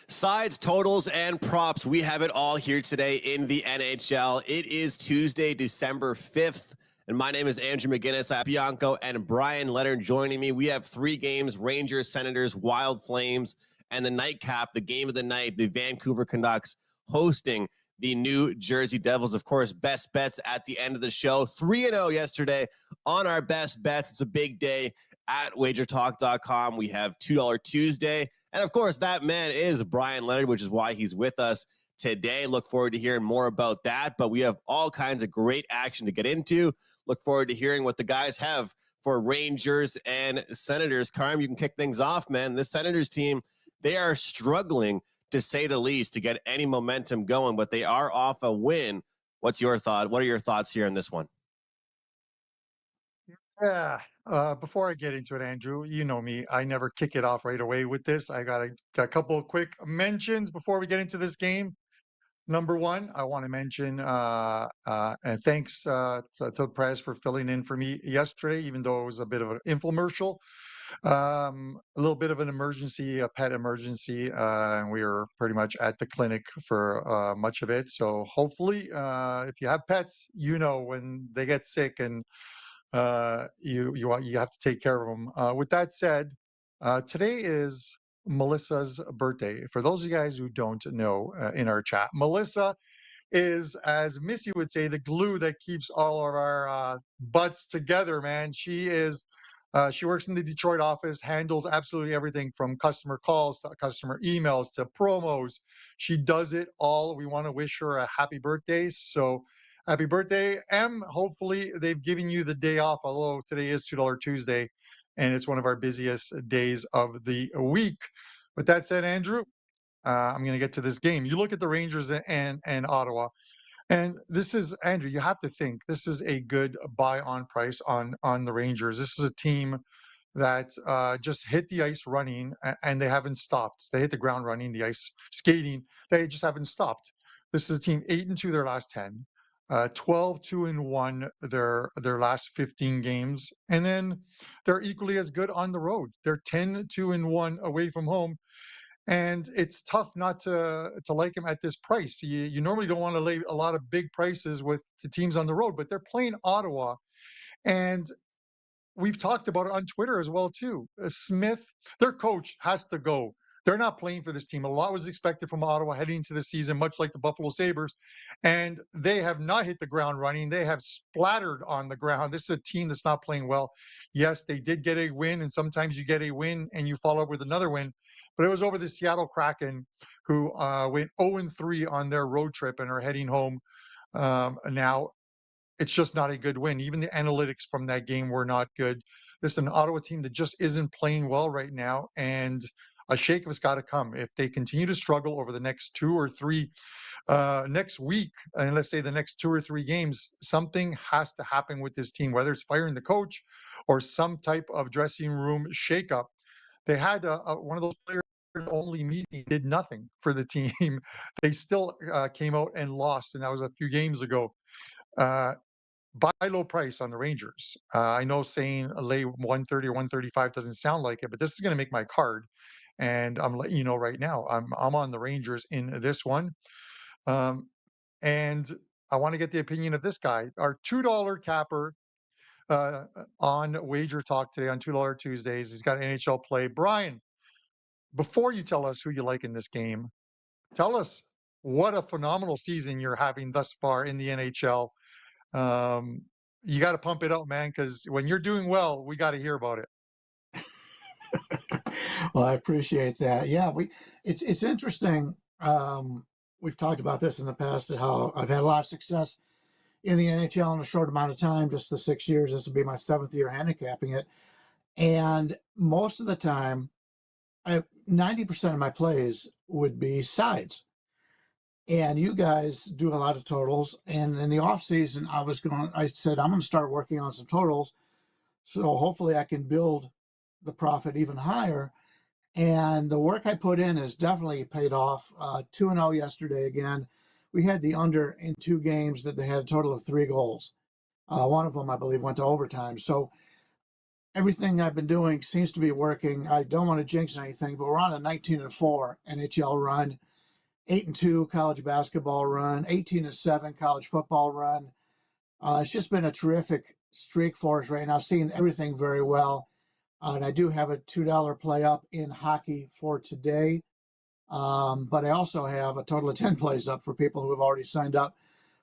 Sides, totals, and props. We have it all here today in the NHL. It is Tuesday, December 5th, and my name is Andrew McGinnis. I have Bianco and Brian Leonard joining me. We have three games: Rangers, Senators, Wild Flames, and the nightcap, the game of the night, the Vancouver Canucks hosting the New Jersey Devils. Of course, best bets at the end of the show. 3-0 yesterday on our best bets. It's a big day at WagerTalk.com. We have $2 Tuesday. And of course, that man is Brian Leonard, which is why he's with us today. Look forward to hearing more about that. But we have all kinds of great action to get into. Look forward to hearing what the guys have for Rangers and Senators. Carm, you can kick things off, man. This Senators team, they are struggling, to say the least, to get any momentum going, but they are off a win. What's your thought? What are your thoughts here in this one? Yeah. Before I get into it, Andrew, you know me. I never kick it off right away with this. I got a couple of quick mentions before we get into this game. Number one, I want to mention and thanks to the press for filling in for me yesterday, even though it was a bit of an infomercial. A little bit of an emergency, a pet emergency, and we were pretty much at the clinic for much of it. So hopefully, if you have pets, you know when they get sick and you have to take care of them. With that said, today is Melissa's birthday. For those of you guys who don't know, in our chat, Melissa is, as Missy would say, the glue that keeps all of our butts together. Man, she is. She works in the Detroit office, handles absolutely everything from customer calls to customer emails to promos. She does it all. We want to wish her a happy birthday. So happy birthday, M. Hopefully they've given you the day off, although today is $2 Tuesday and it's one of our busiest days of the week. With that said, Andrew, I'm going to get to this game. You look at the Rangers and Ottawa, and this is, Andrew, you have to think this is a good buy on price on the Rangers. This is a team that just hit the ice running and they haven't stopped. They hit the ground running, the ice skating. They just haven't stopped. This is a team 8-2 their last 10, 12-2-1 their last 15 games, and then they're equally as good on the road. They're 10-2-1 away from home, and it's tough not to like him at this price. You normally don't want to lay a lot of big prices with the teams on the road, but they're playing Ottawa, and we've talked about it on Twitter as well too. Smith, their coach, has to go. They're not playing for this team. A lot was expected from Ottawa heading into the season, much like the Buffalo Sabres, and they have not hit the ground running. They have splattered on the ground. This is a team that's not playing well. Yes, they did get a win, and sometimes you get a win and you follow up with another win, but it was over the Seattle Kraken, who went 0-3 on their road trip and are heading home now. It's just not a good win. Even the analytics from that game were not good. This is an Ottawa team that just isn't playing well right now, and a shake has got to come. If they continue to struggle over the next two or three, next week, and let's say the next two or three games, something has to happen with this team, whether it's firing the coach or some type of dressing room shakeup. They had one of those players only meeting did nothing for the team. They still came out and lost, and that was a few games ago. Uh, buy low price on the Rangers. I know saying a lay 130 or 135 doesn't sound like it, but this is going to make my card. And I'm letting you know right now, I'm on the Rangers in this one. Um, and I want to get the opinion of this guy, our $2 capper on Wager Talk today on $2 Tuesdays. He's got NHL play. Brian, before you tell us who you like in this game, tell us what a phenomenal season you're having thus far in the NHL. Um, you got to pump it up, man, because when you're doing well, we got to hear about it. Well, I appreciate that. Yeah, it's interesting. We've talked about this in the past, how I've had a lot of success in the NHL in a short amount of time, just the 6 years. This will be my 7th year handicapping it. And most of the time, 90% of my plays would be sides. And you guys do a lot of totals. And in the off season, I said, I'm going to start working on some totals. So hopefully I can build the profit even higher. And the work I put in has definitely paid off. 2-0 yesterday again. We had the under in 2 games that they had a total of 3 goals. One of them, I believe, went to overtime. So everything I've been doing seems to be working. I don't want to jinx anything, but we're on a 19-4 NHL run, 8-2 college basketball run, 18-7 college football run. It's just been a terrific streak for us right now, seeing everything very well. And I do have a $2 play up in hockey for today. But I also have a total of 10 plays up for people who have already signed up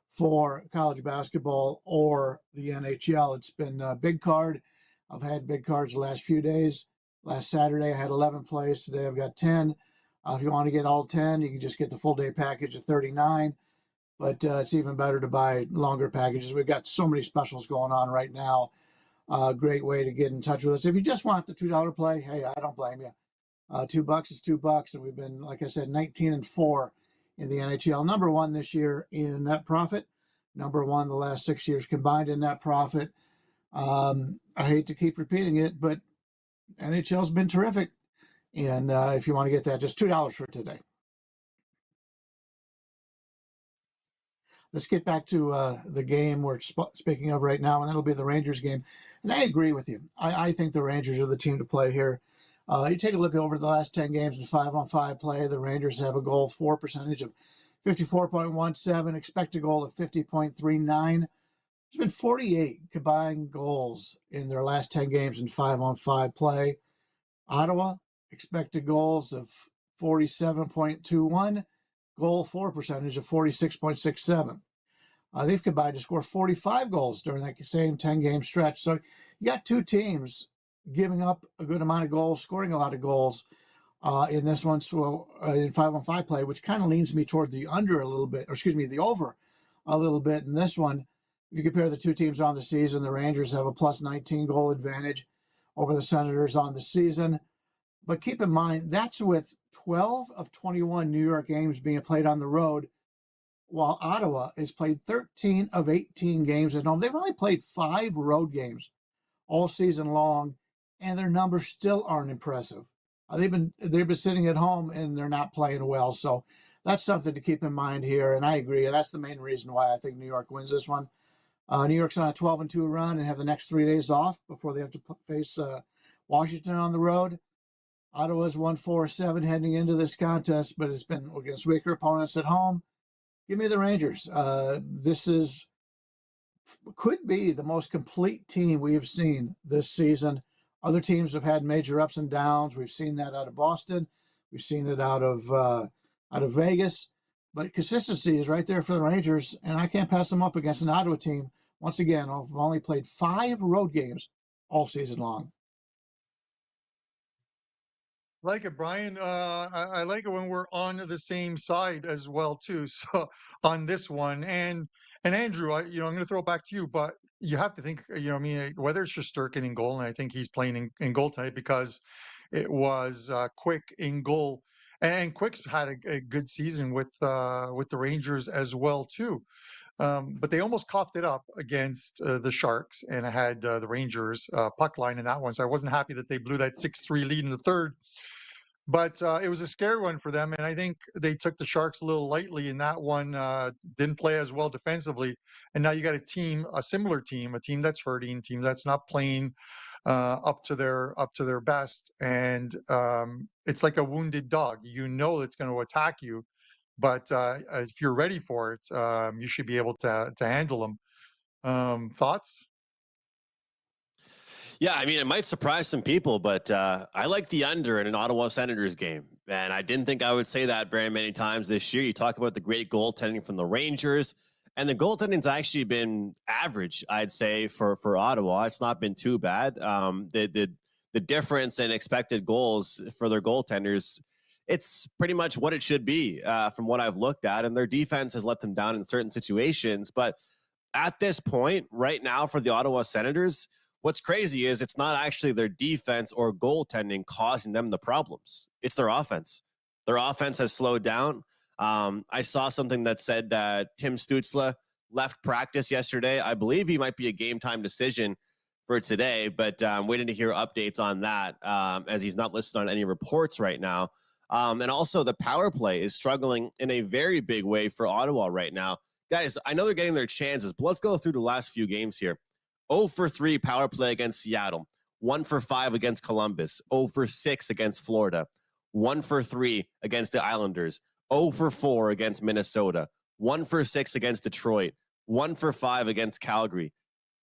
for college basketball or the NHL. It's been a big card. I've had big cards the last few days. Last Saturday, I had 11 plays. Today, I've got 10. If you want to get all 10, you can just get the full day package of 39. But it's even better to buy longer packages. We've got so many specials going on right now. Great way to get in touch with us. If you just want the $2 play, hey, I don't blame you. $2 is $2, and we've been, like I said, 19-4 in the NHL. Number one this year in net profit. Number one the last 6 years combined in net profit. I hate to keep repeating it, but NHL's been terrific. And if you want to get that, just $2 for today. Let's get back to the game we're speaking of right now, and that'll be the Rangers game. And I agree with you. I think the Rangers are the team to play here. You take a look over the last 10 games in 5-on-5 play. The Rangers have a goal for percentage of 54.17, expected goal of 50.39. There's been 48 combined goals in their last 10 games in 5-on-5 play. Ottawa, expected goals of 47.21, goal for percentage of 46.67. They've combined to score 45 goals during that same 10-game stretch. So you got two teams giving up a good amount of goals, scoring a lot of goals in this one. So in 5-on-5 play, which kind of leans me toward the under a little bit, or excuse me, the over a little bit in this one. If you compare the two teams on the season, the Rangers have a plus 19 goal advantage over the Senators on the season. But keep in mind, that's with 12 of 21 New York games being played on the road, while Ottawa has played 13 of 18 games at home. They've only played 5 road games all season long, and their numbers still aren't impressive. They've been sitting at home and they're not playing well. So that's something to keep in mind here. And I agree. That's the main reason why I think New York wins this one. New York's on a 12-2 run and have the next 3 days off before they have to face Washington on the road. Ottawa's 1-4-7 heading into this contest, but it's been against weaker opponents at home. Give me the Rangers. This could be the most complete team we have seen this season. Other teams have had major ups and downs. We've seen that out of Boston. We've seen it out of Vegas. But consistency is right there for the Rangers, and I can't pass them up against an Ottawa team. Once again, I've only played 5 road games all season long. Like it, Brian. I like it when we're on the same side as well too. So on this one, and Andrew, I'm going to throw it back to you, but you have to think, whether it's Shesterkin in goal, and I think he's playing in goal tonight because it was Quick in goal, and Quick's had a good season with the Rangers as well too. But they almost coughed it up against the Sharks, and I had the Rangers puck line in that one, so I wasn't happy that they blew that 6-3 lead in the third. But it was a scary one for them, and I think they took the Sharks a little lightly in that one. Didn't play as well defensively, and now you got a similar team, a team that's hurting, a team that's not playing up to their best, and it's like a wounded dog. You know it's going to attack you, but if you're ready for it, you should be able to handle them. Thoughts? Yeah, I mean, it might surprise some people, but I like the under in an Ottawa Senators game. And I didn't think I would say that very many times this year. You talk about the great goaltending from the Rangers, and the goaltending's actually been average, I'd say, for Ottawa. It's not been too bad. The difference in expected goals for their goaltenders, it's pretty much what it should be from what I've looked at. And their defense has let them down in certain situations. But at this point, right now, for the Ottawa Senators, what's crazy is it's not actually their defense or goaltending causing them the problems. It's their offense. Their offense has slowed down. I saw something that said that Tim Stützle left practice yesterday. I believe he might be a game time decision for today, but I'm waiting to hear updates on that as he's not listed on any reports right now. And also the power play is struggling in a very big way for Ottawa right now. Guys, I know they're getting their chances, but let's go through the last few games here. 0 for 3 power play against Seattle, 1 for 5 against Columbus, 0 for 6 against Florida, 1 for 3 against the Islanders, 0 for 4 against Minnesota, 1 for 6 against Detroit, 1 for 5 against Calgary.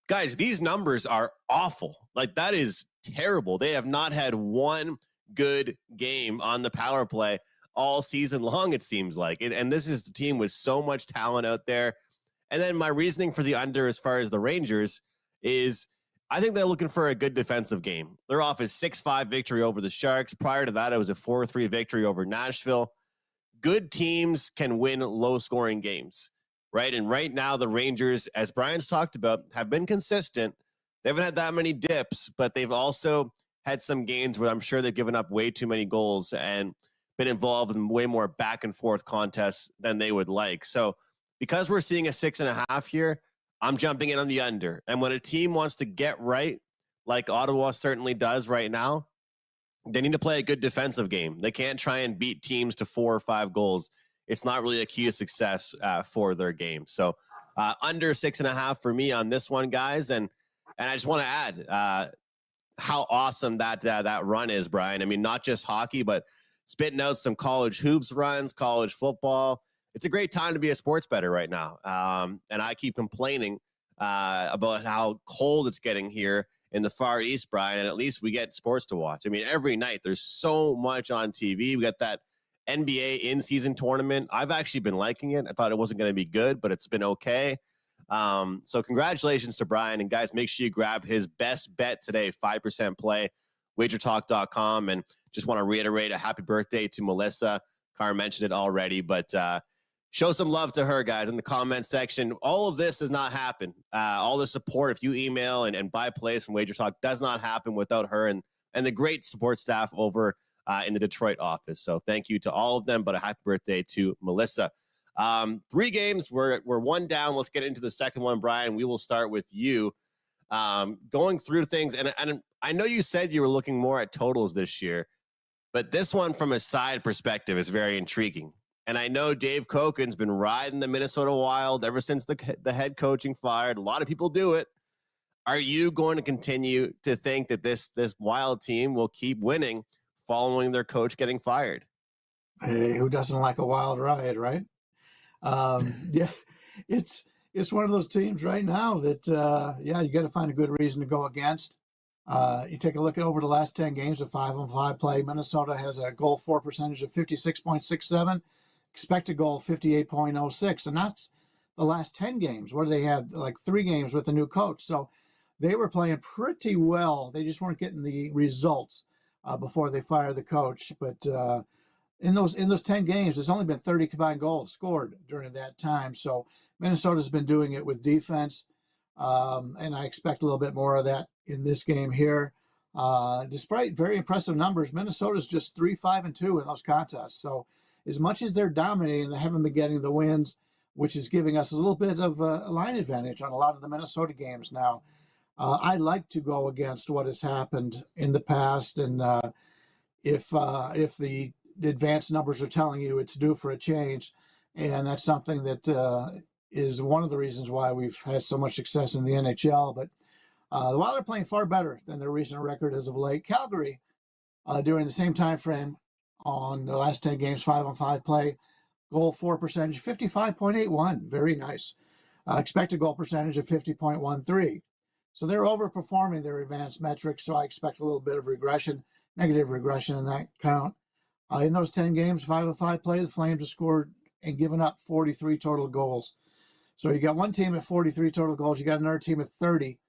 Guys, these numbers are awful. Like, that is terrible. They have not had one good game on the power play all season long, it seems like. And this is the team with so much talent out there. And then my reasoning for the under as far as the Rangers is I think they're looking for a good defensive game. They're off a 6-5 victory over the Sharks. Prior to that, it was a 4-3 victory over Nashville. Good teams can win low-scoring games, right? And right now, the Rangers, as Brian's talked about, have been consistent. They haven't had that many dips, but they've also had some games where I'm sure they've given up way too many goals and been involved in way more back-and-forth contests than they would like. So because we're seeing a 6.5 here, I'm jumping in on the under. And when a team wants to get right, like Ottawa certainly does right now, they need to play a good defensive game. They can't try and beat teams to 4 or 5 goals. It's not really a key to success for their game. So under 6.5 for me on this one, guys. And I just want to add how awesome that run is, Brian. I mean, not just hockey, but spitting out some college hoops runs, college football. It's a great time to be a sports bettor right now. And I keep complaining about how cold it's getting here in the Far East, Brian, and at least we get sports to watch. I mean, every night there's so much on TV. We got that NBA in-season tournament. I've actually been liking it. I thought it wasn't going to be good, but it's been okay. So congratulations to Brian. And guys, make sure you grab his best bet today, 5% play, WagerTalk.com. And just want to reiterate a happy birthday to Melissa. Car mentioned it already, but show some love to her, guys, in the comment section. All of this does not happen. All the support, if you email and buy plays from WagerTalk, does not happen without her and the great support staff over in the Detroit office. So thank you to all of them, but a happy birthday to Melissa. 3 games, we're 1 down. Let's get into the second one, Brian. We will start with you. Going through things, and I know you said you were looking more at totals this year, but this one from a side perspective is very intriguing. And I know Dave Koken's been riding the Minnesota Wild ever since the head coaching fired. A lot of people do it. Are you going to continue to think that this Wild team will keep winning following their coach getting fired? Hey, who doesn't like a wild ride, right? Yeah, it's one of those teams right now that, you got to find a good reason to go against. You take a look at over the last 10 games of 5-on-5 play. Minnesota has a goal for percentage of 56.67, expected goal 58.06, and that's the last 10 games where they had like 3 games with a new coach. So they were playing pretty well. They just weren't getting the results before they fired the coach. But in those 10 games, there's only been 30 combined goals scored during that time. So Minnesota's been doing it with defense, and I expect a little bit more of that in this game here. Despite very impressive numbers, Minnesota's just 3-5-2 in those contests. So as much as they're dominating, they haven't been getting the wins, which is giving us a little bit of a line advantage on a lot of the Minnesota games now. I like to go against what has happened in the past, and if the advanced numbers are telling you it's due for a change, and that's something that is one of the reasons why we've had so much success in the NHL. But the Wild are playing far better than their recent record as of late. Calgary, during the same time frame on the last 10 games, 5-on-5 play, goal for percentage 55.81, very nice. Expected goal percentage of 50.13. So they're overperforming their advanced metrics, so I expect a little bit of regression, negative regression in that count. In those 10 games, 5-on-5 play, the Flames have scored and given up 43 total goals. So you got one team at 43 total goals, you got another team at 30,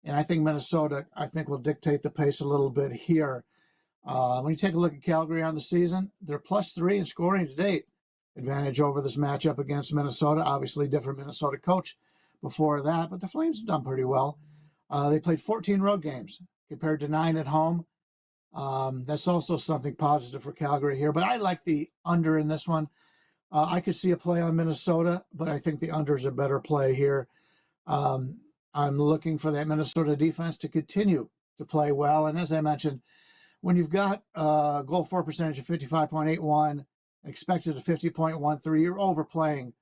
and I think Minnesota, will dictate the pace a little bit here. When you take a look at Calgary on the season, they're +3 in scoring to date. Advantage over this matchup against Minnesota. Obviously, different Minnesota coach before that, but the Flames have done pretty well. They played 14 road games compared to 9 at home. That's also something positive for Calgary here, but I like the under in this one. I could see a play on Minnesota, but I think the under is a better play here. I'm looking for that Minnesota defense to continue to play well. And as I mentioned, when you've got goal for percentage of 55.81, expected of 50.13, you're overplaying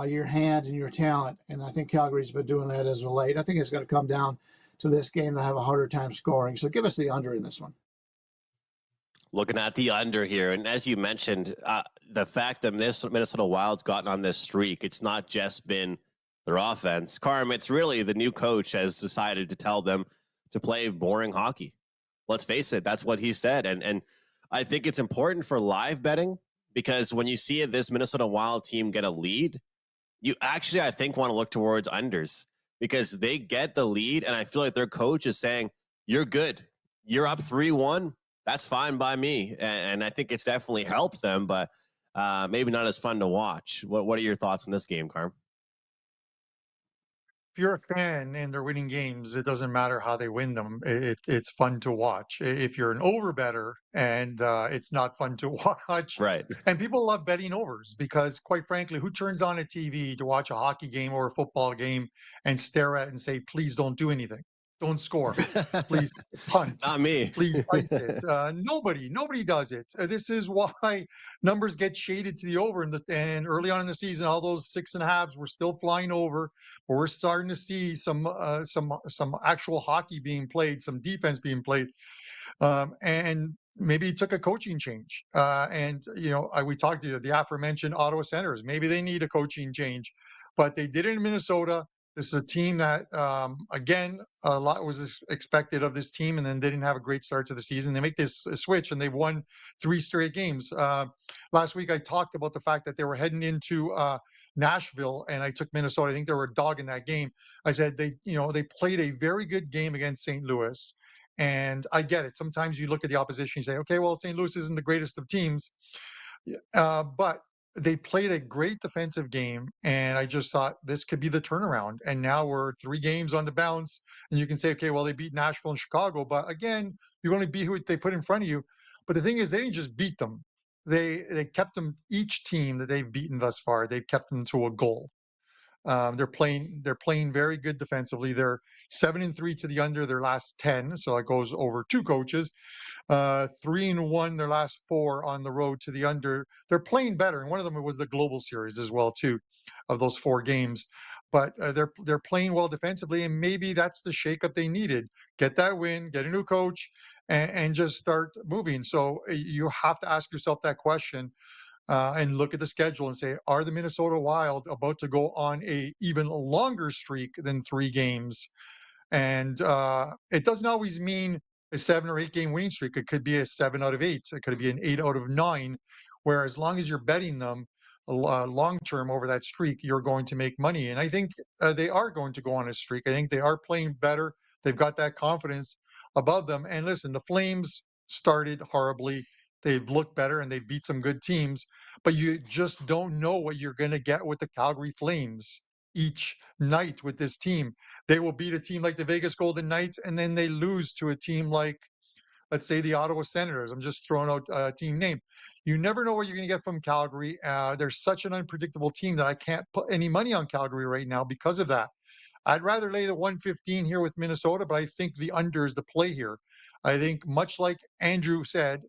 your hand and your talent. And I think Calgary's been doing that as of late. I think it's going to come down to this game, they'll have a harder time scoring. So give us the under in this one. Looking at the under here, and as you mentioned, the fact that Minnesota Wild's gotten on this streak, it's not just been their offense. Carm, it's really the new coach has decided to tell them to play boring hockey. Let's face it, that's what he said. And I think it's important for live betting because when you see this Minnesota Wild team get a lead, you actually, I think, want to look towards unders because they get the lead, and I feel like their coach is saying, you're good. You're up 3-1. That's fine by me. And I think it's definitely helped them, but maybe not as fun to watch. What are your thoughts on this game, Carm? If you're a fan and they're winning games, it doesn't matter how they win them. It's fun to watch. If you're an over better and it's not fun to watch, Right. and people love betting overs because, quite frankly, who turns on a TV to watch a hockey game or a football game and stare at it and say, please don't do anything? Don't score. Please punt. Not me. Please ice it. Nobody does it. This is why numbers get shaded to the over. And early on in the season, all those 6.5s were still flying over. But we're starting to see some actual hockey being played, some defense being played, and maybe it took a coaching change. And we talked to the aforementioned Ottawa Senators. Maybe they need a coaching change, but they did it in Minnesota. This is a team that, again, a lot was expected of this team, and then they didn't have a great start to the season. They make this switch, and they've won 3 straight games. Last week, I talked about the fact that they were heading into Nashville, and I took Minnesota. I think they were a dog in that game. I said they played a very good game against St. Louis, and I get it. Sometimes you look at the opposition, you say, okay, well, St. Louis isn't the greatest of teams, but they played a great defensive game, and I just thought this could be the turnaround. And now we're 3 games on the bounce, and you can say, okay, well, they beat Nashville and Chicago, but again, you only beat who they put in front of you. But the thing is, they didn't just beat them; they kept them. Each team that they've beaten thus far, they've kept them to a goal. They're playing very good defensively. They're 7-3 to the under their last 10, so that goes over 2 coaches. 3-1 their last 4 on the road to the under. They're playing better, and one of them was the Global Series as well too, of those 4 games. But they're playing well defensively, and maybe that's the shakeup they needed. Get that win, get a new coach, and just start moving. So you have to ask yourself that question. And look at the schedule and say, are the Minnesota Wild about to go on a even longer streak than 3 games? And it doesn't always mean a 7 or 8 game winning streak. It could be a 7 out of 8. It could be an 8 out of 9. Where as long as you're betting them long term over that streak, you're going to make money. And I think they are going to go on a streak. I think they are playing better. They've got that confidence above them. And listen, the Flames started horribly. They've looked better and they beat some good teams, but you just don't know what you're going to get with the Calgary Flames each night with this team. They will beat a team like the Vegas Golden Knights, and then they lose to a team like, let's say, the Ottawa Senators. I'm just throwing out a team name. You never know what you're going to get from Calgary. They're such an unpredictable team that I can't put any money on Calgary right now because of that. I'd rather lay the 115 here with Minnesota, but I think the under is the play here. I think, much like Andrew said,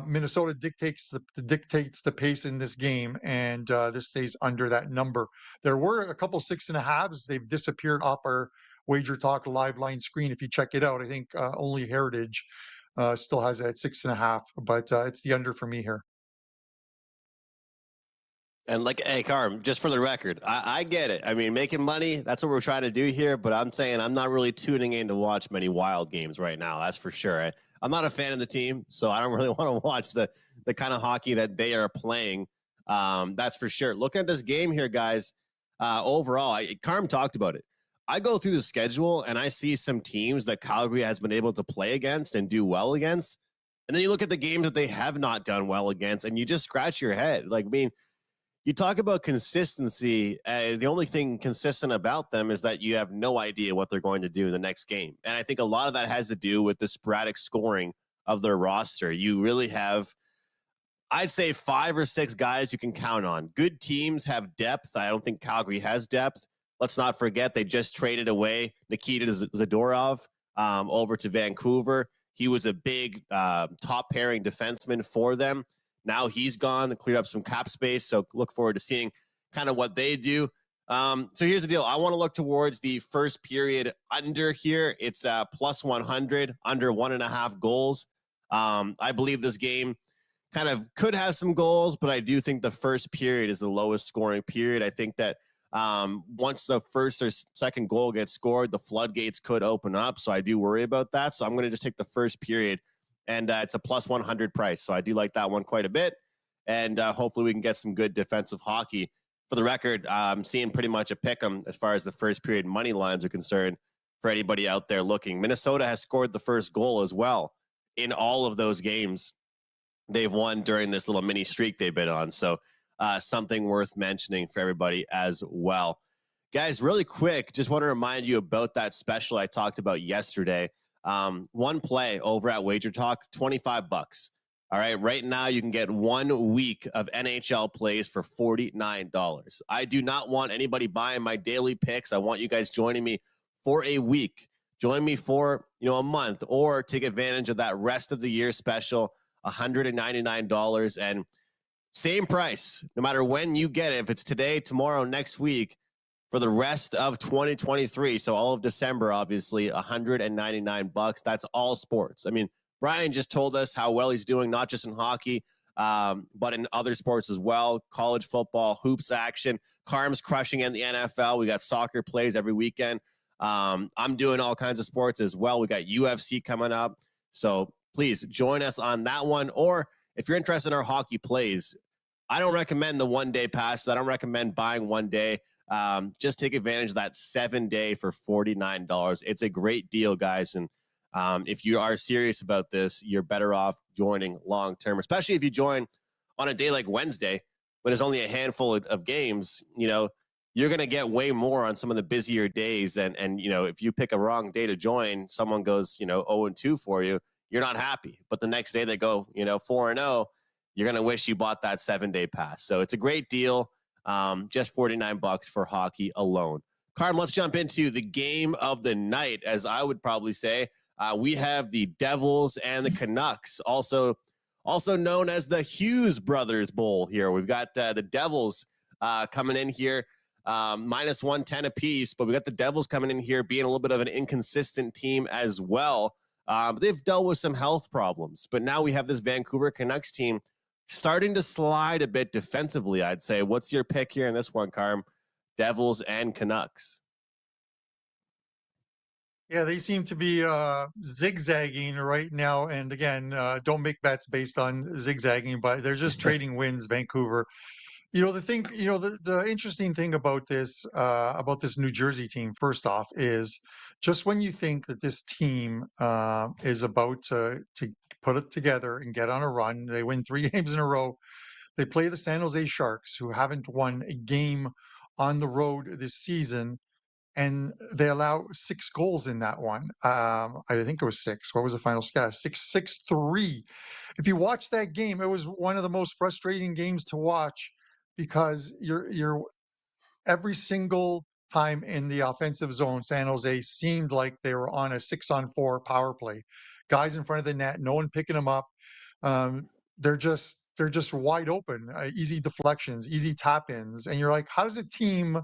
Minnesota dictates the pace in this game, and this stays under that number. There were a couple 6.5s. They've disappeared off our WagerTalk live line screen. If you check it out, I think only Heritage still has that 6.5, but it's the under for me here. And hey, Carm, just for the record, I get it. I mean, making money, that's what we're trying to do here. But I'm saying I'm not really tuning in to watch many Wild games right now. That's for sure. I'm not a fan of the team, so I don't really want to watch the kind of hockey that they are playing. That's for sure. Looking at this game here, guys, overall, Carm talked about it. I go through the schedule, and I see some teams that Calgary has been able to play against and do well against. And then you look at the games that they have not done well against, and you just scratch your head. Like, I mean, you talk about consistency. The only thing consistent about them is that you have no idea what they're going to do in the next game. And I think a lot of that has to do with the sporadic scoring of their roster. You really have, I'd say, 5 or 6 guys you can count on. Good teams have depth. I don't think Calgary has depth. Let's not forget they just traded away Nikita Zadorov over to Vancouver. He was a big top pairing defenseman for them. Now he's gone and cleared up some cap space. So look forward to seeing kind of what they do. So here's the deal. I want to look towards the first period under here. It's plus 100, under 1.5 goals. I believe this game kind of could have some goals, but I do think the first period is the lowest scoring period. I think that once the first or second goal gets scored, the floodgates could open up. So I do worry about that. So I'm going to just take the first period, and it's a plus 100 price. So I do like that one quite a bit. And hopefully we can get some good defensive hockey. For the record, I'm seeing pretty much a pick 'em as far as the first period money lines are concerned for anybody out there looking. Minnesota has scored the first goal as well in all of those games they've won during this little mini streak they've been on. So something worth mentioning for everybody as well. Guys, really quick, just want to remind you about that special I talked about yesterday. One play over at WagerTalk, $25. All right, right now you can get 1 week of NHL plays for $49. I do not want anybody buying my daily picks. I want you guys joining me for a week. Join me for, a month, or take advantage of that rest of the year special, $199, and same price, no matter when you get it. If it's today, tomorrow, next week, for the rest of 2023, so all of December, obviously, $199. That's all sports. I mean, Bryan just told us how well he's doing, not just in hockey, but in other sports as well. College football, hoops action. Carm's crushing in the NFL. We got soccer plays every weekend. I'm doing all kinds of sports as well. We got UFC coming up. So please join us on that one. Or if you're interested in our hockey plays, I don't recommend the 1 day passes. I don't recommend buying 1 day. Just take advantage of that 7-day for $49. It's a great deal, guys. And if you are serious about this, you're better off joining long-term, especially if you join on a day like Wednesday, when there's only a handful of games. You're going to get way more on some of the busier days. And if you pick a wrong day to join, someone goes, 0-2 for you, you're not happy. But the next day they go, 4-0, you're going to wish you bought that 7-day pass. So it's a great deal. Just $49 for hockey alone. Carm, let's jump into the game of the night, as I would probably say. We have the Devils and the Canucks, also known as the Hughes Brothers Bowl here. We've got the Devils coming in here, minus 110 apiece, but we got the Devils coming in here being a little bit of an inconsistent team as well. They've dealt with some health problems, but now we have this Vancouver Canucks team starting to slide a bit defensively, I'd say. What's your pick here in this one, Carm? Devils and Canucks. Yeah, they seem to be zigzagging right now. And again, don't make bets based on zigzagging, but they're just trading wins, Vancouver. The interesting thing about this New Jersey team, first off, is just when you think that this team is about to put it together and get on a run, they win 3 games in a row. They play the San Jose Sharks, who haven't won a game on the road this season, and they allow 6 goals in that one. I think it was 6. What was the final score? 6-3. If you watch that game, it was one of the most frustrating games to watch, because you're every single time in the offensive zone, San Jose seemed like they were on a 6-on-4 power play. Guys in front of the net, no one picking them up. They're just wide open, easy deflections, easy tap-ins, and you're like, how does a team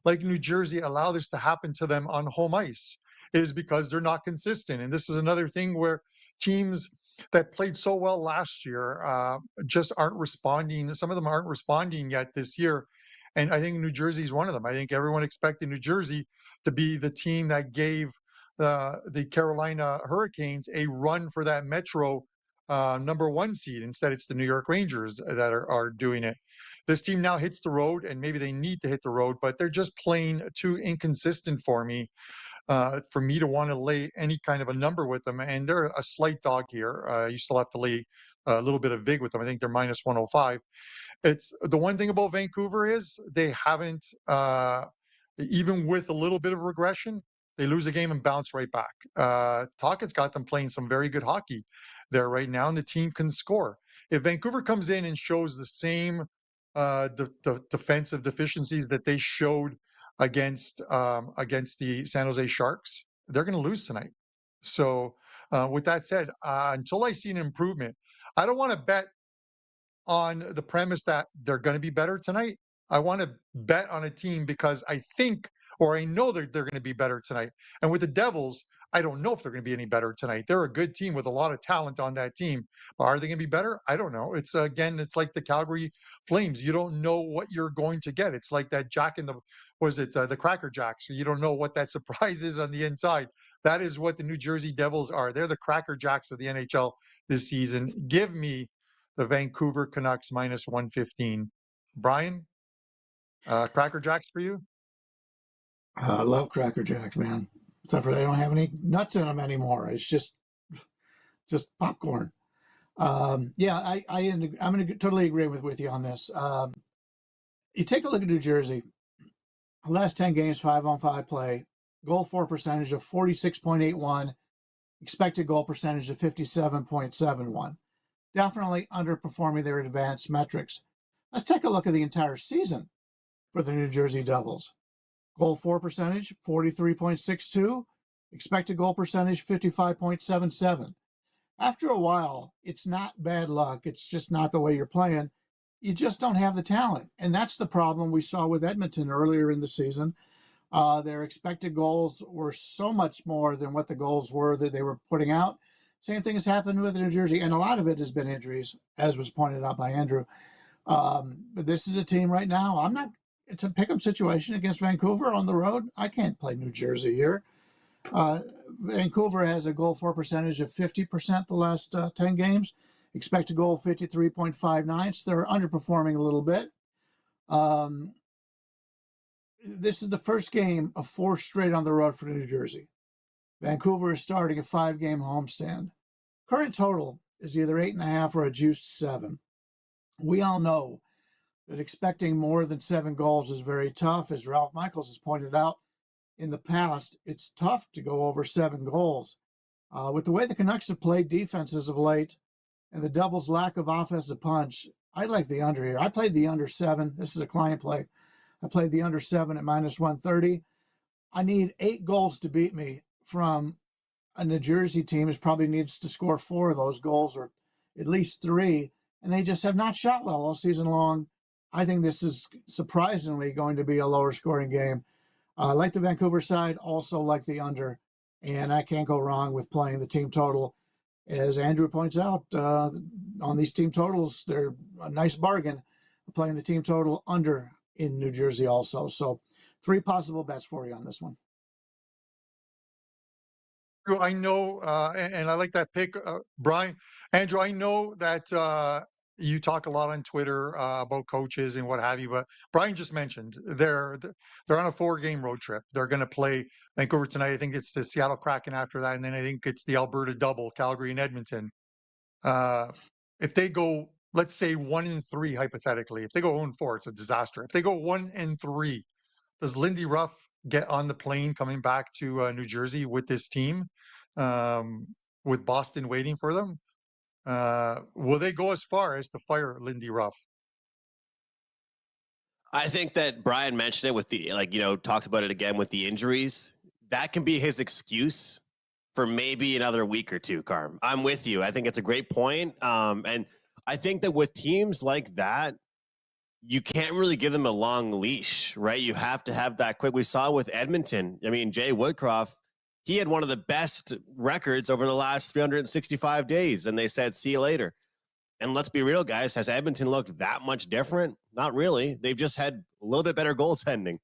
like New Jersey allow this to happen to them on home ice? It is because they're not consistent. And this is another thing where teams that played so well last year just aren't responding. Some of them aren't responding yet this year. And I think New Jersey is one of them. I think everyone expected New Jersey to be the team that gave the Carolina Hurricanes a run for that Metro #1 seed. Instead, it's the New York Rangers that are doing it. This team now hits the road, and maybe they need to hit the road, but they're just plain too inconsistent for me to want to lay any kind of a number with them. And they're a slight dog here. You still have to lay a little bit of vig with them. I think they're minus 105. It's the one thing about Vancouver is they haven't, even with a little bit of regression, they lose a game and bounce right back. Talkett's got them playing some very good hockey there right now, and the team can score. If Vancouver comes in and shows the same the defensive deficiencies that they showed against the San Jose Sharks, they're going to lose tonight. So with that said, until I see an improvement, I don't want to bet on the premise that they're going to be better tonight. I want to bet on a team because I think or I know that they're going to be better tonight. And with the Devils, I don't know if they're going to be any better tonight. They're a good team with a lot of talent on that team. But are they going to be better? I don't know. It's again, it's like the Calgary Flames. You don't know what you're going to get. It's like that Jack in the was it the Cracker Jacks. So you don't know what that surprise is on the inside. That is what the New Jersey Devils are. They're the Cracker Jacks of the NHL this season. Give me the Vancouver Canucks minus 115. Brian, Cracker Jacks for you? I love Cracker Jacks, man. Except for they don't have any nuts in them anymore. It's just popcorn. Yeah, I'm going to totally agree with you on this. You take a look at New Jersey. Last 10 games, 5-on-5 play, goal for percentage of 46.81, expected goal percentage of 57.71. Definitely underperforming their advanced metrics. Let's take a look at the entire season for the New Jersey Devils. Goal for percentage, 43.62. Expected goal percentage, 55.77. After a while, it's not bad luck. It's just not the way you're playing. You just don't have the talent. And that's the problem we saw with Edmonton earlier in the season. Their expected goals were so much more than what the goals were that they were putting out. Same thing has happened with New Jersey. And a lot of it has been injuries, as was pointed out by Andrew. But this is a team right now. It's a pick-em situation against Vancouver on the road. I can't play New Jersey here. Vancouver has a goal for percentage of 50% the last 10 games. Expected goal 53.59. So they're underperforming a little bit. This is the first game of 4 straight on the road for New Jersey. Vancouver is starting a 5-game homestand. Current total is either 8.5 or a juiced 7. We all know that expecting more than 7 goals is very tough. As Ralph Michaels has pointed out in the past, it's tough to go over 7 goals. With the way the Canucks have played defenses of late and the Devils' lack of offensive punch, I like the under here. I played the under 7. This is a client play. I played the under 7 at minus 130. I need 8 goals to beat me from a New Jersey team who probably needs to score 4 of those goals or at least 3, and they just have not shot well all season long. I think this is surprisingly going to be a lower scoring game. Like the Vancouver side, also like the under, and I can't go wrong with playing the team total. As Andrew points out, on these team totals, they're a nice bargain playing the team total under in New Jersey also. So 3 possible bets for you on this one. I know, and I like that pick, Brian. Andrew, I know that you talk a lot on Twitter about coaches and what have you, but Brian just mentioned they're on a 4-game road trip. They're going to play Vancouver tonight. I think it's the Seattle Kraken after that, and then I think it's the Alberta double, Calgary and Edmonton. If they go, let's say 1-3 hypothetically, if they go 0-4, it's a disaster. If they go 1-3, does Lindy Ruff get on the plane coming back to New Jersey with this team, with Boston waiting for them? Will they go as far as to fire Lindy Ruff? I think that Brian mentioned it with the, talked about it again with the injuries. That can be his excuse for maybe another week or 2, Carm. I'm with you. I think it's a great point. And I think that with teams like that, you can't really give them a long leash, right? You have to have that quick. We saw with Edmonton. I mean, Jay Woodcroft, he had one of the best records over the last 365 days, and they said, see you later. And let's be real, guys. Has Edmonton looked that much different? Not really. They've just had a little bit better goaltending.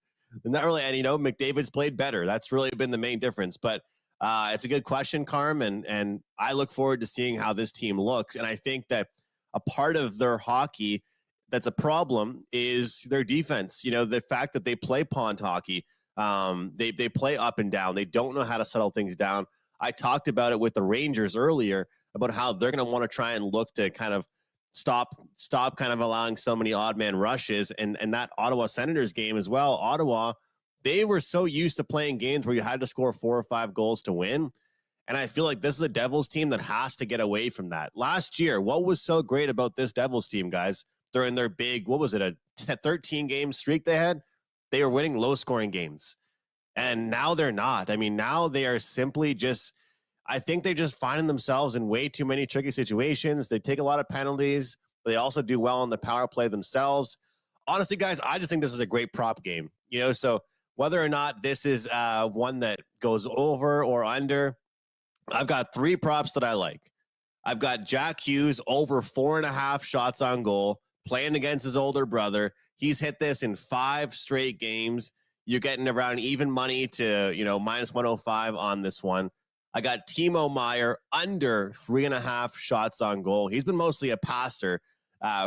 Not really. And, McDavid's played better. That's really been the main difference. But it's a good question, Carm, and I look forward to seeing how this team looks. And I think that a part of their hockey that's a problem is their defense. The fact that they play pond hockey, they play up and down. They don't know how to settle things down. I talked about it with the Rangers earlier about how they're going to want to try and look to kind of stop kind of allowing so many odd man rushes. And that Ottawa Senators game as well, Ottawa, they were so used to playing games where you had to score 4 or 5 goals to win. And I feel like this is a Devils team that has to get away from that. Last year, what was so great about this Devils team, guys, during their big, what was it, a 13-game streak they had? They were winning low-scoring games. And now they're not. I mean, now they are simply just, I think they're just finding themselves in way too many tricky situations. They take a lot of penalties. But they also do well on the power play themselves. honestly, guys, I just think this is a great prop game. So whether or not this is one that goes over or under, I've got 3 props that I like. I've got Jack Hughes over 4.5 shots on goal, playing against his older brother. He's hit this in 5 straight games. You're getting around even money to, minus 105 on this one. I got Timo Meier under 3.5 shots on goal. He's been mostly a passer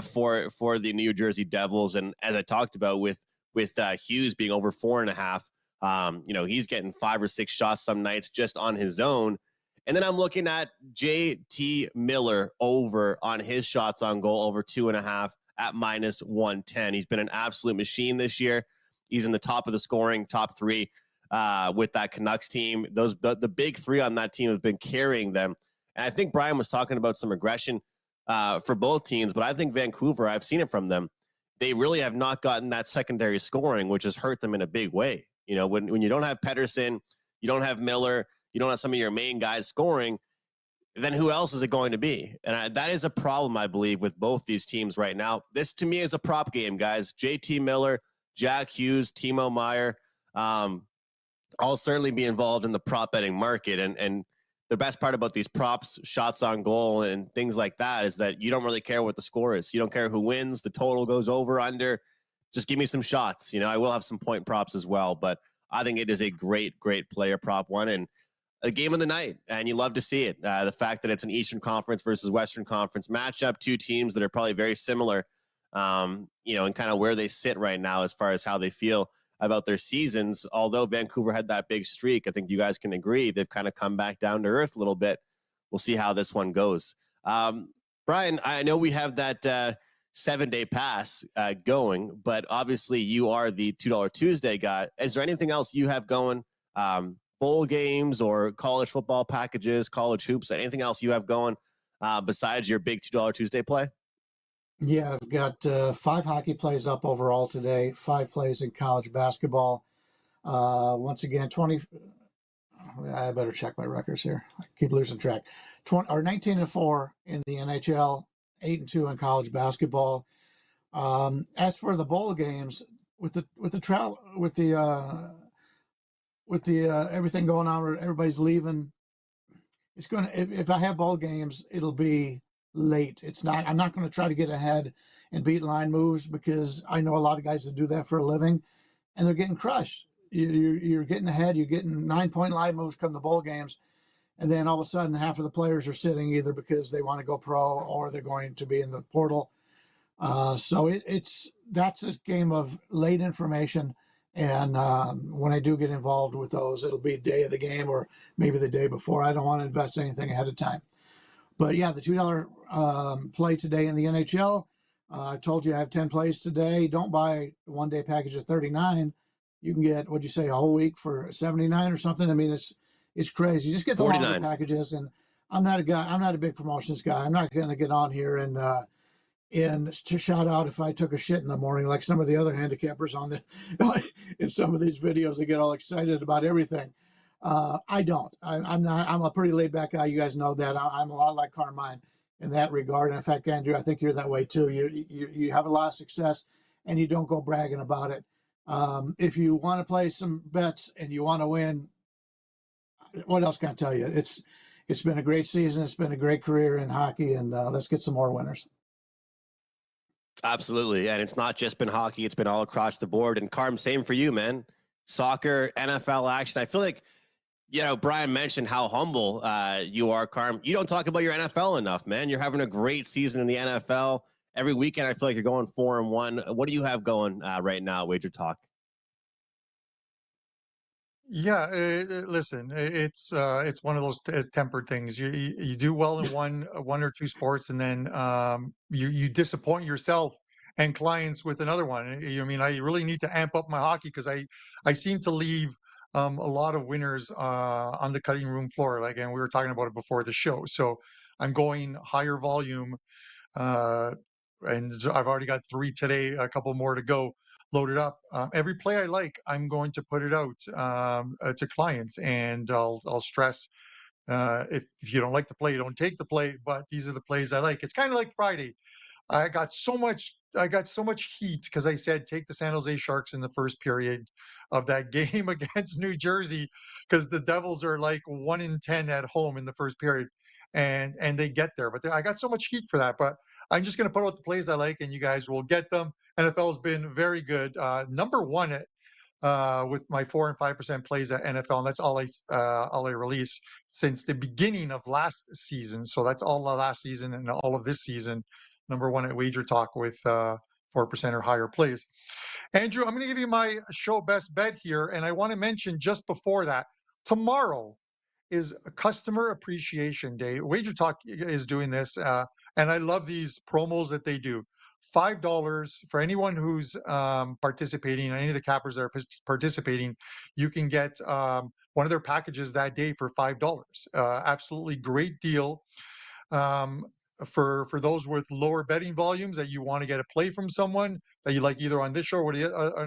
for the New Jersey Devils. And as I talked about with Hughes being over 4.5, he's getting 5 or 6 shots some nights just on his own. And then I'm looking at JT Miller over on his shots on goal over 2.5 at minus 110. He's been an absolute machine this year. He's in the top of the scoring, top 3 with that Canucks team. The big 3 on that team have been carrying them. And I think Brian was talking about some aggression for both teams, but I think Vancouver, I've seen it from them. They really have not gotten that secondary scoring, which has hurt them in a big way. When you don't have Pettersson, you don't have Miller, you don't have some of your main guys scoring, then who else is it going to be? And that is a problem, I believe, with both these teams right now. This, to me, is a prop game, guys. JT Miller, Jack Hughes, Timo Meier. I'll certainly be involved in the prop betting market. And the best part about these props, shots on goal, and things like that is that you don't really care what the score is. You don't care who wins. The total goes over, under. Just give me some shots. I will have some point props as well. But I think it is a great, great player prop one. And a game of the night, and you love to see it. The fact that it's an Eastern Conference versus Western Conference matchup, 2 teams that are probably very similar, and kind of where they sit right now as far as how they feel about their seasons. Although Vancouver had that big streak, I think you guys can agree they've kind of come back down to earth a little bit. We'll see how this one goes. Brian, I know we have that 7-day pass going, but obviously you are the $2 Tuesday guy. Is there anything else you have going? Bowl games or college football packages, college hoops, anything else you have going besides your big $2 Tuesday play? Yeah, I've got 5 hockey plays up overall today, 5 plays in college basketball. Once again, 20. I better check my records here. I keep losing track. 19-4 in the NHL, 8-2 in college basketball. As for the bowl games, with the everything going on where everybody's leaving, it's going to, if I have ball games, it'll be late. I'm not going to try to get ahead and beat line moves, because I know a lot of guys that do that for a living and they're getting crushed. You're getting ahead, you're getting 9-point line moves come the bowl games, and then all of a sudden half of the players are sitting either because they want to go pro or they're going to be in the portal. So that's a game of late information. And when I do get involved with those, it'll be day of the game or maybe the day before. I don't want to invest anything ahead of time. But yeah, the $2 play today in the NHL. I told you I have 10 plays today. Don't buy the 1-day package of 39. You can get, what'd you say, a whole week for 79 or something. I mean, it's crazy. Just get the 49 longer packages. And I'm not a big promotions guy. I'm not going to get on here and to shout out if I took a shit in the morning, like some of the other handicappers on in some of these videos. They get all excited about everything. I don't. I'm not. I'm a pretty laid back guy. You guys know that. I'm a lot like Carmine in that regard. And in fact, Andrew, I think you're that way too. You have a lot of success, and you don't go bragging about it. If you want to play some bets and you want to win, what else can I tell you? It's been a great season. It's been a great career in hockey, and let's get some more winners. Absolutely. And it's not just been hockey. It's been all across the board. And Carm, same for you, man. Soccer, NFL action. I feel like, Brian mentioned how humble you are, Carm. You don't talk about your NFL enough, man. You're having a great season in the NFL. Every weekend, I feel like you're going 4-1. What do you have going right now, WagerTalk? Yeah, listen, it's one of those tempered things. You do well in one or two sports, and then you disappoint yourself and clients with another one. I mean, I really need to amp up my hockey, because I seem to leave a lot of winners on the cutting room floor. Like, and we were talking about it before the show. So I'm going higher volume, and I've already got 3 today, a couple more to go, loaded up. Every play I like, I'm going to put it out to clients, and I'll stress, if you don't like the play, you don't take the play. But these are the plays I like. It's kind of like Friday. I got so much heat because I said take the San Jose Sharks in the first period of that game against New Jersey because the Devils are like 1-10 at home in the first period, and they get there. But I got so much heat for that. But I'm just going to put out the plays I like, and you guys will get them. NFL has been very good. Number one with my 4 and 5% plays at NFL, and that's all I release since the beginning of last season. So that's all of last season and all of this season. Number one at WagerTalk with 4% or higher plays. Andrew, I'm going to give you my show best bet here, and I want to mention just before that, tomorrow is a Customer Appreciation Day. WagerTalk is doing this, and I love these promos that they do. $5 for anyone who's participating, any of the cappers that are participating, you can get one of their packages that day for $5. Absolutely great deal. For those with lower betting volumes that you want to get a play from someone that you like either on this show or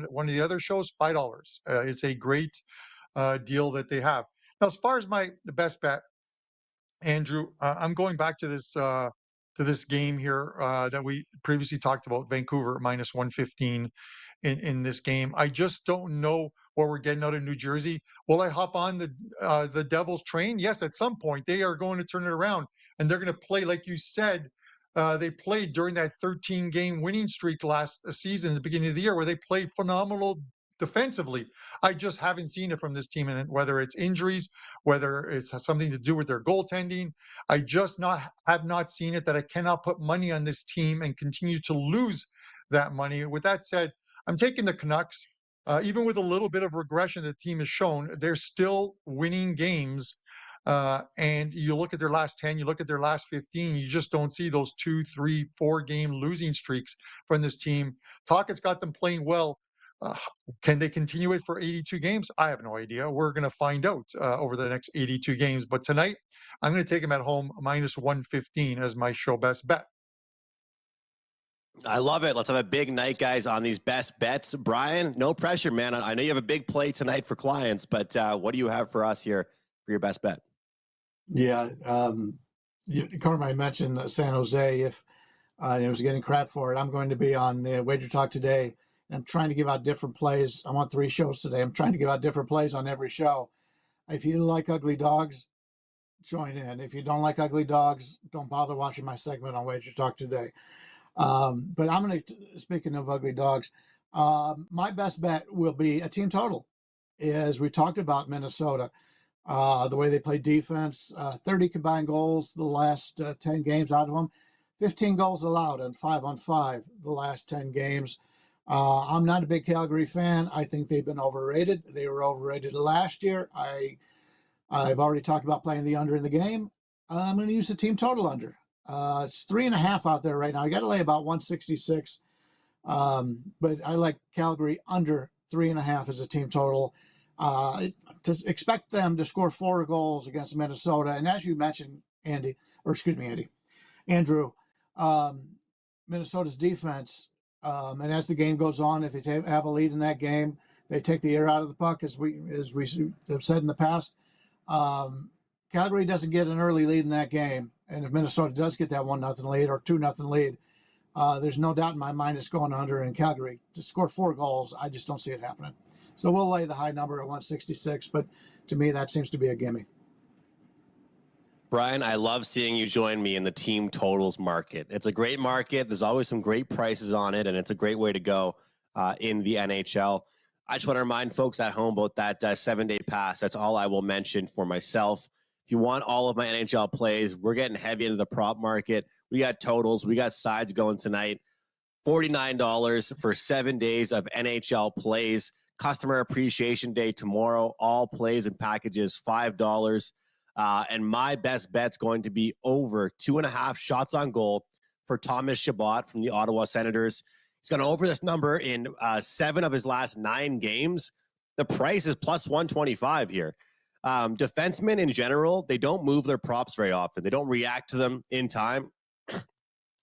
one of the other shows, $5. It's a great deal that they have. Now, as far as the best bet, Andrew, I'm going back to this game here that we previously talked about, Vancouver minus 115 in this game. I just don't know what we're getting out of New Jersey. Will I hop on the Devils train? Yes, at some point they are going to turn it around, and they're going to play like you said. They played during that 13-game winning streak last season at the beginning of the year, where they played phenomenal defensively. I just haven't seen it from this team, and whether it's injuries, whether it's something to do with their goaltending, I just have not seen it. That I cannot put money on this team and continue to lose that money. With that said, I'm taking the Canucks. Even with a little bit of regression the team has shown, they're still winning games. And you look at their last 10, you look at their last 15, you just don't see those 2, 3, 4-game losing streaks from this team. Talkett's got them playing well. Can they continue it for 82 games? I have no idea. We're going to find out over the next 82 games. But tonight, I'm going to take them at home minus 115 as my show best bet. I love it. Let's have a big night, guys, on these best bets. Bryan, no pressure, man. I know you have a big play tonight for clients, but what do you have for us here for your best bet? Yeah. Carmine mentioned San Jose. If it was getting crap for it, I'm going to be on the WagerTalk today. I'm trying to give out different plays. I'm on 3 shows today. I'm trying to give out different plays on every show. If you like ugly dogs, join in. If you don't like ugly dogs, don't bother watching my segment on WagerTalk today. But I'm going to, speaking of ugly dogs, my best bet will be a team total. As we talked about Minnesota, the way they play defense, 30 combined goals the last 10 games out of them, 15 goals allowed and 5-on-5 the last 10 games. I'm not a big Calgary fan. I think they've been overrated. They were overrated last year. I've already talked about playing the under in the game. I'm going to use the team total under. It's 3.5 out there right now. I got to lay about 166. But I like Calgary under 3.5 as a team total. To expect them to score 4 goals against Minnesota. And as you mentioned, Andrew, Minnesota's defense, and as the game goes on, if they have a lead in that game, they take the air out of the puck, as we have said in the past. Calgary doesn't get an early lead in that game, and if Minnesota does get that 1-0 lead or 2-0 lead, there's no doubt in my mind it's going under. In Calgary to score 4 goals, I just don't see it happening. So we'll lay the high number at 166, but to me that seems to be a gimme. Bryan, I love seeing you join me in the team totals market. It's a great market. There's always some great prices on it, and it's a great way to go in the NHL. I just want to remind folks at home about that 7-day pass. That's all I will mention for myself. If you want all of my NHL plays, we're getting heavy into the prop market. We got totals. We got sides going tonight. $49 for 7 days of NHL plays. Customer Appreciation Day tomorrow. All plays and packages, $5. And my best bet's going to be over 2.5 shots on goal for Thomas Chabot from the Ottawa Senators. He's gone over this number in 7 of his last 9 games. The price is plus 125 here. Defensemen in general, they don't move their props very often. They don't react to them in time.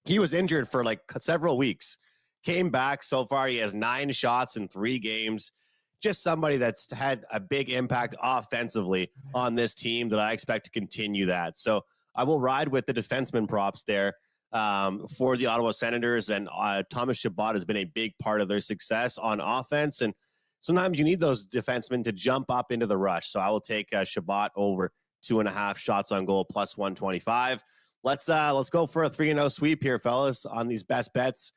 He was injured for like several weeks. Came back. So far, he has 9 shots in 3 games. Just somebody that's had a big impact offensively on this team that I expect to continue that. So I will ride with the defenseman props there. for the Ottawa Senators, and Thomas Chabot has been a big part of their success on offense. And sometimes you need those defensemen to jump up into the rush. So I will take Chabot over 2.5 shots on goal plus 125. Let's go for a 3-0 sweep here, fellas, on these best bets.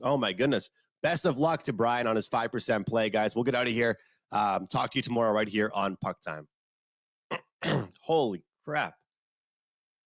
Oh my goodness. Best of luck to Bryan on his 5% play, guys. We'll get out of here. Talk to you tomorrow right here on Puck Time. Holy crap.